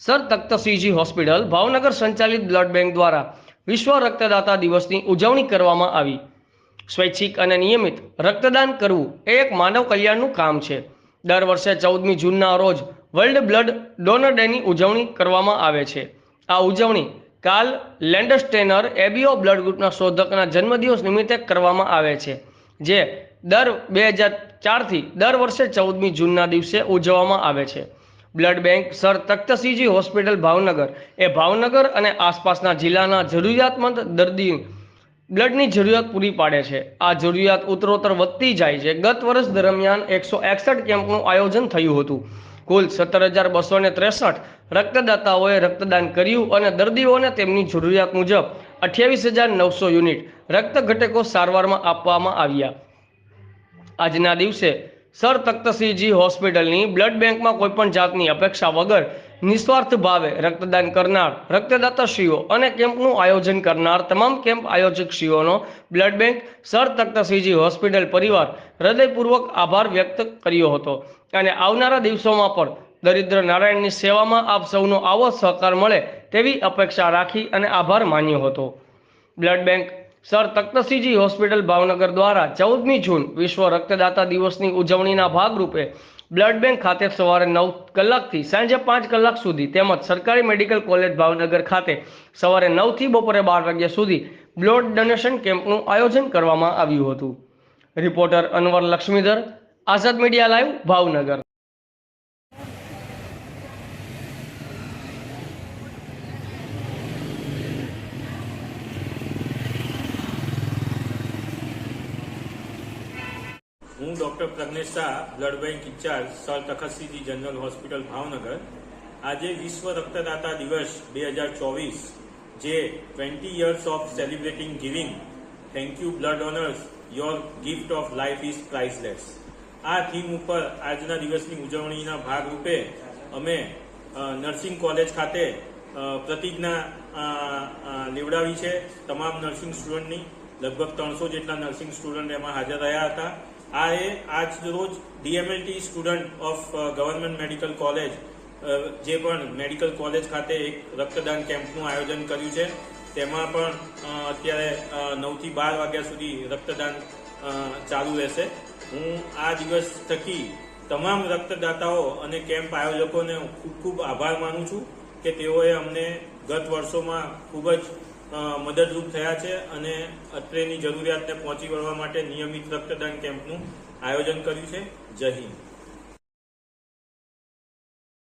Sir Takhtsinhji hospital Bhavnagar સંચાલિત blood bank દ્વારા વિશ્વ રક્તદાતા દિવસની ઉજવણી કરવામાં આવી। સ્વૈચ્છિક અને નિયમિત રક્તદાન કરવું એ એક માનવ કલ્યાણનું કામ છે। દર વર્ષે 14મી જૂનના રોજ વર્લ્ડ બ્લડ ડોનર ડેની ઉજવણી કરવામાં આવે છે। આ ઉજવણી કાર્લ લેન્ડસ્ટેનર એબીઓ બ્લડ ગ્રુપના શોધકના જન્મદિવસ નિમિત્તે કરવામાં આવે છે, જે દર 2004થી દર વર્ષે 14મી જૂનના દિવસે ઉજવવામાં આવે છે। Blood bank sir Takhtsinhji hospital Bhavnagar એ ભાવનગર અને આસપાસના જિલ્લાના જરૂરિયાતમંદ દર્દી બ્લડની જરૂરિયાત પૂરી પાડે છે। આ જરૂરિયાત ઉત્તરોત્તર વધતી જાય છે। ગત વર્ષ દરમિયાન 161 કેમ્પનું આયોજન થયું હતું। કુલ 17,263 રક્તદાતાઓએ રક્તદાન કર્યું અને દર્દીઓને તેમની જરૂરિયાત મુજબ 28,900 યુનિટ રક્ત ઘટકો સારવારમાં આપવામાં આવ્યા। આજના દિવસે સર તખ્તસિંહજી હોસ્પિટલની બ્લડ બેંકમાં કોઈપણ જાતની અપેક્ષા વગર નિસ્વાર્થ ભાવે રક્તદાન કરનાર રક્તદાતાશ્રીઓ અને કેમ્પનું આયોજન કરનાર તમામ કેમ્પ આયોજકશ્રીઓનો blood bank sir Takhtsinhji hospital પરિવાર હૃદયપૂર્વક આભાર વ્યક્ત કર્યો હતો અને આવનારા દિવસોમાં પણ દરિદ્ર નારાયણની સેવામાં આપ સૌનો આવો સહકાર મળે તેવી અપેક્ષા રાખી અને આભાર માન્યો હતો। Blood bank sir Takhtsinhji hospital Bhavnagar દ્વારા 14મી જૂન વિશ્વ રક્તદાતા દિવસની ઉજવણીના ભાગરૂપે બ્લડ બેંક ખાતે સવારે 9 કલાકથી સાંજે 5 કલાક સુધી તેમજ સરકારી મેડિકલ કોલેજ ભાવનગર ખાતે સવારે 9થી બપોરે 12 વાગ્યા સુધી બ્લડ ડોનેશન કેમ્પનું આયોજન કરવામાં આવ્યું હતું। Reporter Anwar Laxmidhar, Azad media live, Bhavnagar. હું doctor Pragnesh Shah, blood bank incharge sir Takhtsinhji general hospital Bhavnagar. આજે વિશ્વ રક્તદાતા દિવસ 2024, જે 20 years of celebrating giving, thank you blood donors, your gift of life is priceless, આ થીમ ઉપર આજના દિવસની ઉજવણીના ભાગરૂપે અમે નર્સિંગ કોલેજ ખાતે પ્રતિજ્ઞા લેવડાવી છે તમામ નર્સિંગ સ્ટુડન્ટની। લગભગ 300 જેટલા નર્સિંગ સ્ટુડન્ટ એમાં હાજર રહ્યા હતા। આજ રોજ DMLT student of government medical college, જે પણ મેડિકલ કોલેજ ખાતે એક રક્તદાન કેમ્પનું આયોજન કર્યું છે, તેમાં પણ અત્યારે 9થી 12 વાગ્યા સુધી રક્તદાન ચાલુ રહેશે। હું આ દિવસ થકી તમામ રક્તદાતાઓ અને કેમ્પ આયોજકોને ખૂબ ખૂબ આભાર માનું છું કે તેઓએ અમને ગત વર્ષોમાં ખૂબ જ મદદરૂપ થયા છે અને અત્રેની જરૂરિયાતને પહોંચી વળવા માટે નિયમિત રક્તદાન કેમ્પનું આયોજન કર્યું છે। જય હિન્દ।